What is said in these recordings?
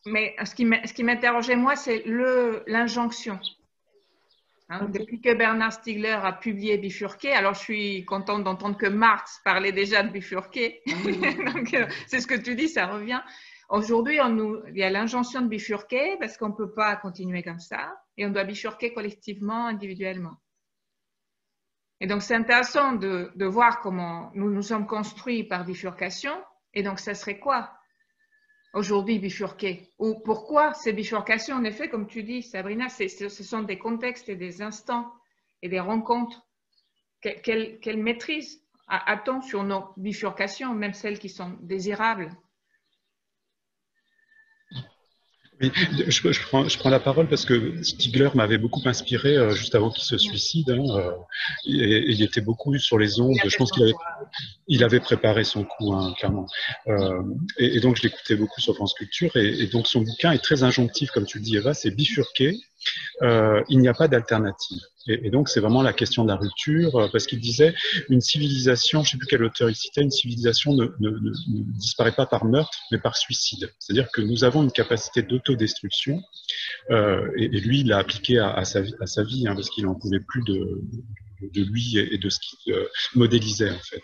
Mais ce qui m'interrogeait, moi, c'est l'injonction. Hein, Ok. depuis que Bernard Stiegler a publié Bifurqué, alors je suis contente d'entendre que Marx parlait déjà de Bifurqué. Donc, c'est ce que tu dis, ça revient. Aujourd'hui, il y a l'injonction de bifurquer parce qu'on ne peut pas continuer comme ça et on doit bifurquer collectivement, individuellement. Et donc, c'est intéressant de voir comment nous sommes construits par bifurcation. Et donc, ça serait quoi aujourd'hui bifurquer? Ou pourquoi ces bifurcations? En effet, comme tu dis, Sabrina, ce sont des contextes et des instants et des rencontres. Quelle maîtrise a-t-on sur nos bifurcations, même celles qui sont désirables? Oui, je prends la parole parce que Stigler m'avait beaucoup inspiré juste avant qu'il se suicide. Hein, et il était beaucoup sur les ondes. Je pense qu'il avait préparé son coup, hein, clairement. Et donc, je l'écoutais beaucoup sur France Culture. Et donc, son bouquin est très injonctif, comme tu le dis, Eva, c'est bifurqué. Il n'y a pas d'alternative. Et donc, c'est vraiment la question de la rupture, parce qu'il disait, une civilisation, je ne sais plus quel auteur il citait, une civilisation ne disparaît pas par meurtre, mais par suicide. C'est-à-dire que nous avons une capacité d'autodestruction, et lui, il l'a appliqué à sa vie, hein, parce qu'il n'en pouvait plus de lui et de ce qu'il modélisait, en fait.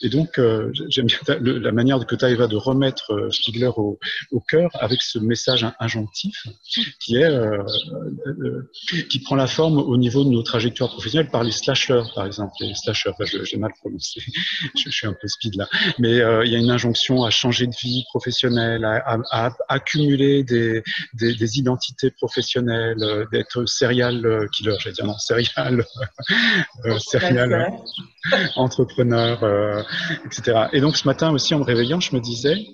Et donc, j'aime bien la manière que tu as, Eva, de remettre Stigler au cœur avec ce message injonctif qui est qui prend la forme au niveau de nos trajectoires professionnelles par les slashers, par exemple. Les slashers, j'ai mal prononcé, je suis un peu speed là. Mais il y a une injonction à changer de vie professionnelle, à accumuler des identités professionnelles, d'être serial killer, j'allais dire non, serial entrepreneur, etc. Et donc ce matin aussi, en me réveillant, je me disais,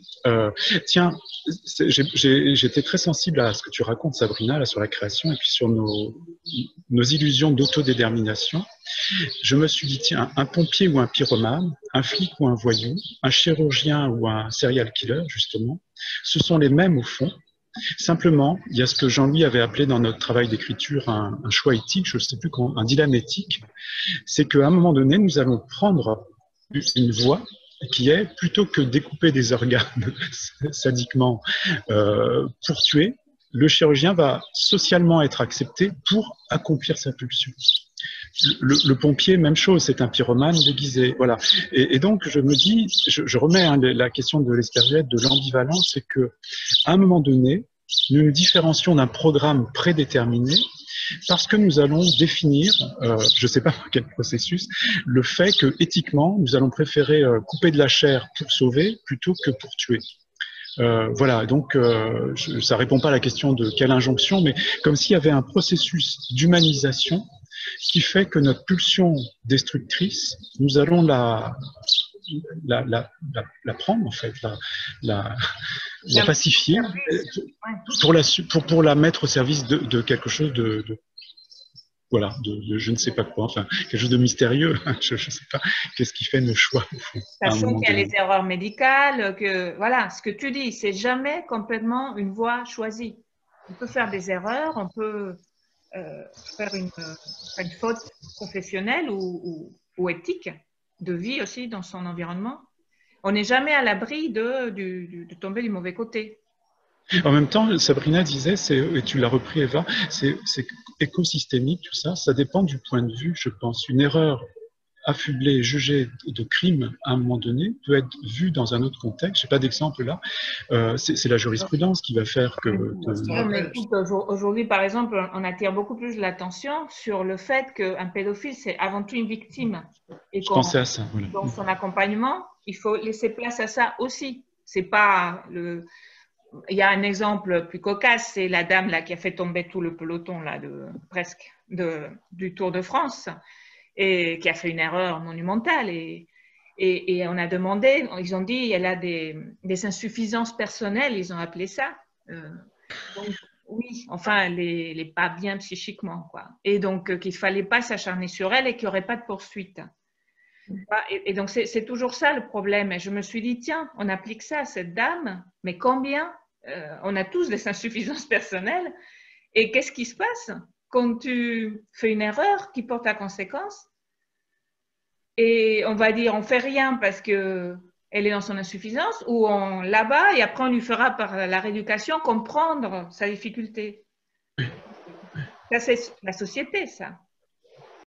tiens, j'étais très sensible à ce que tu racontes, Sabrina, là, sur la création et puis sur nos illusions d'autodétermination. Je me suis dit, tiens, un pompier ou un pyromane, un flic ou un voyou, un chirurgien ou un serial killer, justement, ce sont les mêmes au fond. Simplement, il y a ce que Jean-Louis avait appelé dans notre travail d'écriture un choix éthique, je ne sais plus comment, un dilemme éthique. C'est qu'à un moment donné, nous allons prendre une voie qui est, plutôt que découper des organes sadiquement pour tuer, le chirurgien va socialement être accepté pour accomplir sa pulsion. Le pompier, même chose, c'est un pyromane déguisé. Voilà. Et donc, je me dis, je remets la question de l'Espergette, de l'ambivalence, c'est que à un moment donné, nous nous différencions d'un programme prédéterminé parce que nous allons définir, je ne sais pas par quel processus, le fait que éthiquement, nous allons préférer couper de la chair pour sauver plutôt que pour tuer. Voilà, donc ça répond pas à la question de quelle injonction, mais comme s'il y avait un processus d'humanisation qui fait que notre pulsion destructrice, nous allons la prendre en fait, la pacifier pour la mettre au service de quelque chose de voilà, de je ne sais pas quoi, enfin quelque chose de mystérieux. Je ne sais pas qu'est-ce qui fait nos choix au fond. Sachant qu'il y a les erreurs médicales, que voilà, ce que tu dis, c'est jamais complètement une voie choisie. On peut faire des erreurs, on peut faire une faute professionnelle ou éthique, de vie aussi dans son environnement. On n'est jamais à l'abri de tomber du mauvais côté. En même temps, Sabrina disait, et tu l'as repris Eva, c'est écosystémique tout ça, ça dépend du point de vue, je pense. Une erreur affublée, jugée de crime à un moment donné peut être vue dans un autre contexte. Je n'ai pas d'exemple là. C'est la jurisprudence qui va faire que... Aujourd'hui, par exemple, on attire beaucoup plus l'attention sur le fait qu'un pédophile, c'est avant tout une victime. Et je pensais à ça. Voilà. Dans son accompagnement, il faut laisser place à ça aussi. C'est pas le... Il y a un exemple plus cocasse, c'est la dame là, qui a fait tomber tout le peloton là, presque du Tour de France et qui a fait une erreur monumentale. Et on a demandé, ils ont dit elle a des insuffisances personnelles, ils ont appelé ça. Donc, oui, enfin, elle n'est pas bien psychiquement, quoi. Et donc, qu'il ne fallait pas s'acharner sur elle et qu'il n'y aurait pas de poursuite. Et donc, c'est toujours ça le problème. Et je me suis dit, tiens, on applique ça à cette dame, mais combien on a tous des insuffisances personnelles. Et qu'est-ce qui se passe quand tu fais une erreur qui porte à conséquence? Et on va dire, on fait rien parce que elle est dans son insuffisance, ou on l'abat et après on lui fera par la rééducation comprendre sa difficulté. Ça, c'est la société, ça.